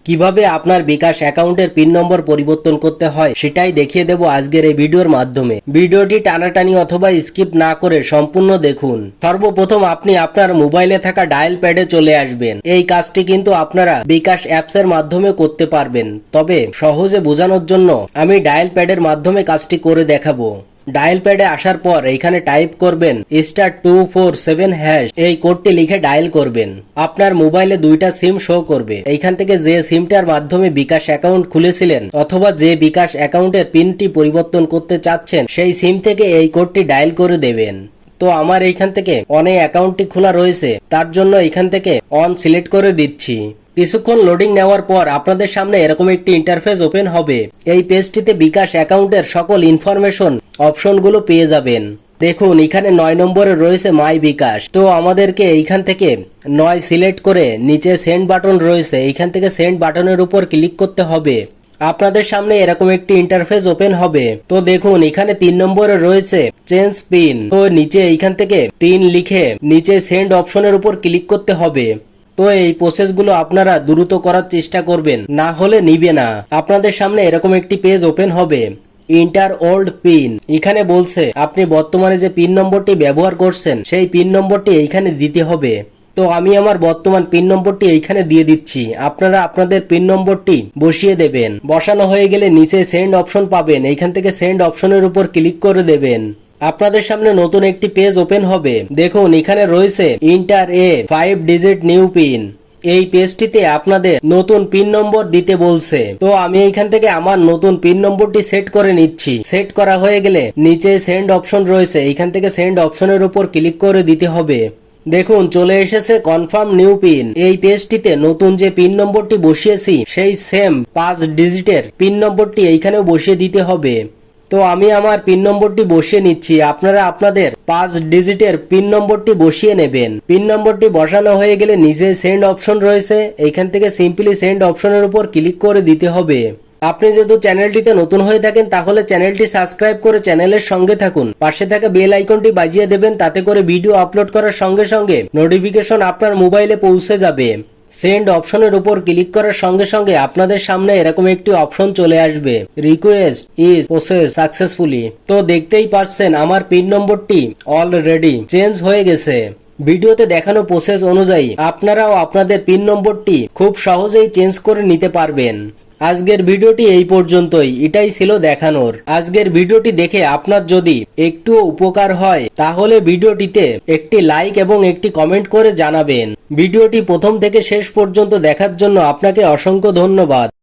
কিভাবে আপনার বিকাশ অ্যাকাউন্টের পিন নম্বর পরিবর্তন করতে হয় সেটাই দেখিয়ে দেব আজকের এই ভিডিওর মাধ্যমে। ভিডিওটি টানাটানি অথবা স্কিপ না করে সম্পূর্ণ দেখুন। সর্বপ্রথম আপনি আপনার মোবাইলে থাকা ডায়াল প্যাডে চলে আসবেন। এই কাজটি কিন্তু আপনারা বিকাশ অ্যাপসের মাধ্যমে করতে পারবেন, তবে সহজে বোঝানোর জন্য আমি ডায়াল প্যাডের মাধ্যমে কাজটি করে দেখাবো। ডায়াল প্যাডে আসার পর এখানে টাইপ করবেন *247# এই কোডটি লিখে ডায়াল করবেন। আপনার মোবাইলে দুইটা সিম শো করবে। এইখান থেকে যে সিমটার মাধ্যমে বিকাশ অ্যাকাউন্ট খুলেছিলেন অথবা যে বিকাশ অ্যাকাউন্টের পিনটি পরিবর্তন করতে চাচ্ছেন সেই সিম থেকে এই কোডটি ডায়াল করে দেবেন। তো আমার এইখান থেকে অনেক অ্যাকাউন্টটি খোলা রয়েছে, তার জন্য এখান থেকে অন সিলেক্ট করে দিচ্ছি। কিছুক্ষণ লোডিং নেওয়ার পর আপনাদের সামনে এরকম একটি ইন্টারফেস ওপেন হবে। এই পেজটিতে বিকাশ অ্যাকাউন্টের সকল ইনফরমেশন অপশনগুলো পেয়ে যাবেন। দেখুন এখানে 9 নম্বরে রয়েছে মাই বিকাশ। তো আমাদেরকে এইখান থেকে 9 সিলেক্ট করে নিচে সেন্ড বাটন রয়েছে, এইখান থেকে সেন্ড বাটনের উপর ক্লিক করতে হবে। আপনাদের সামনে এরকম একটি ইন্টারফেস ওপেন হবে। তো দেখুন এখানে 3 নম্বরে রয়েছে চেঞ্জ পিন। তো নিচে এইখান থেকে 3 লিখে নিচে সেন্ড অপশনের উপর ক্লিক করতে হবে। তো এই প্রসেসগুলো আপনারা দ্রুত করার চেষ্টা করবেন, না হলে নিবে না। আপনাদের সামনে এরকম একটি পেজ ওপেন হবে। ইন্টার ওল্ড পিন, এখানে বলছে আপনি বর্তমানে যে পিন নম্বরটি ব্যবহার করছেন সেই পিন নম্বরটি এইখানে দিতে হবে। তো আমি আমার বর্তমান পিন নম্বরটি এইখানে দিয়ে দিচ্ছি। আপনারা আপনাদের পিন নম্বরটি বসিয়ে দেবেন। বসানো হয়ে গেলে নিচে সেন্ড অপশন পাবেন, এইখান থেকে সেন্ড অপশনের উপর ক্লিক করে দেবেন। আপনাদের সামনে নতুন একটি পেজ ওপেন হবে। দেখুন এখানে রয়েছে ইন্টার এ 5 ডিজিট নিউ পিন। এই পেজটিতে আপনাদের নতুন পিন নম্বর দিতে বলছে। তো আমি এইখান থেকে আমার নতুন পিন নম্বরটি সেট করে নিচ্ছি। সেট করা হয়ে গেলে নিচে সেন্ড অপশন রয়েছে, এইখান থেকে সেন্ড অপশনের উপর ক্লিক করে দিতে হবে। দেখুন চলে এসেছে কনফার্ম নিউ পিন। এই পেজটিতে নতুন যে পিন নম্বরটি বসিয়েছি সেই সেম 5 ডিজিটের পিন নম্বরটি এইখানেও বসিয়ে দিতে হবে। তো আমি আমার পিন নম্বরটি বসিয়ে নিচ্ছি। আপনারা আপনাদের 5 ডিজিটের পিন নম্বরটি বসিয়ে নেবেন। পিন নম্বরটি বসানো হয়ে গেলে নিচে সেন্ড অপশন রয়েছে, এইখান থেকে সিম্পলি সেন্ড অপশনের উপর ক্লিক করে দিতে হবে। আপনি যদি চ্যানেলটিতে নতুন হয়ে থাকেন তাহলে চ্যানেলটি সাবস্ক্রাইব করে চ্যানেলের সঙ্গে থাকুন। পাশে থাকা বেল আইকনটি বাজিয়ে দেবেন, তাতে করে ভিডিও আপলোড করার সঙ্গে সঙ্গে নোটিফিকেশন আপনার মোবাইলে পৌঁছে যাবে। সেন্ড অপশনের উপর ক্লিক করার সঙ্গে সঙ্গে আপনাদের সামনে এরকম একটি অপশন চলে আসবে, রিকোয়েস্ট ইজ প্রসেস সাকসেসফুলি। তো দেখতেই পাচ্ছেন আমার পিন নম্বরটি অলরেডি চেঞ্জ হয়ে গেছে। ভিডিওতে দেখানো প্রসেস অনুযায়ী আপনারাও আপনাদের পিন নম্বরটি খুব সহজেই চেঞ্জ করে নিতে পারবেন। আজকের ভিডিওটি এই পর্যন্তই, এটাই ছিল দেখানোর। আজকের ভিডিওটি দেখে আপনার যদি একটুও উপকার হয় তাহলে ভিডিওটিতে একটি লাইক এবং একটি কমেন্ট করে জানাবেন। ভিডিওটি প্রথম থেকে শেষ পর্যন্ত দেখার জন্য আপনাকে অসংখ্য ধন্যবাদ।